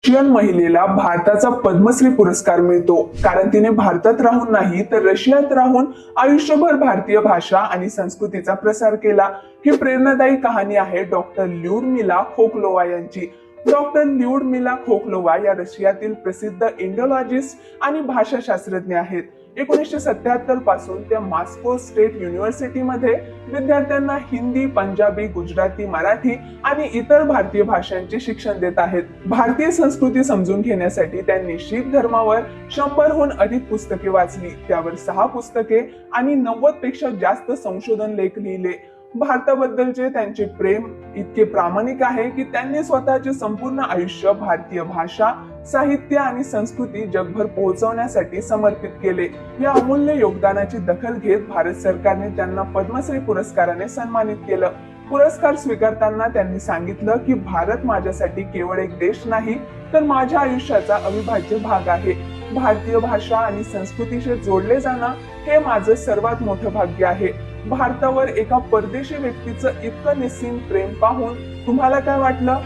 Russian महिलेला भारताचा पद्मश्री पुरस्कार मिळतो कारण तिने भारतात राहून नाही तर रशियात राहून आयुष्यभर भारतीय भाषा आणि संस्कृतीचा प्रसार केला। ही प्रेरणादायी कहाणी आहे डॉक्टर ल्युडमिला खोखलोवा यांची। डॉक्टर ल्युडमिला खोखलोवा या रशियातील प्रसिद्ध इंडोलॉजिस्ट आणि भाषाशास्त्रज्ञ आहेत। 1977 पासून त्या मॉस्को स्टेट युनिव्हर्सिटीमध्ये विद्यार्थ्यांना हिंदी, पंजाबी, गुजराती, मराठी आणि इतर भारतीय भाषांचे शिक्षण देत आहेत। भारतीय संस्कृती समजून घेण्यासाठी त्यांनी शीख धर्मावर 100हून अधिक पुस्तके वाचली, त्यावर 6 पुस्तके आणि 90 पेक्षा जास्त संशोधन लेख लिहिले। भारताबद्दलचे त्यांचे प्रेम इतके प्रामाणिक आहे की त्यांनी स्वतःचे संपूर्ण आयुष्य भारतीय भाषा, साहित्य आणि संस्कृती जगभर पोहोचवण्यासाठी समर्पित केले। या अमूल्य योगदानाची दखल घेत भारत सरकारने त्यांना पद्मश्री पुरस्काराने सन्मानित केलं। पुरस्कार स्वीकारताना त्यांनी सांगितलं की भारत माझ्यासाठी केवळ एक देश नाही तर माझ्या आयुष्याचा अविभाज्य भाग आहे। भारतीय भाषा आणि संस्कृतीशी जोडले जाणं हे माझं सर्वात मोठं भाग्य आहे। भारतावर एका परदेशी व्यक्तीचं इतकं निस्सीम प्रेम पाहून तुम्हाला काय वाटलं?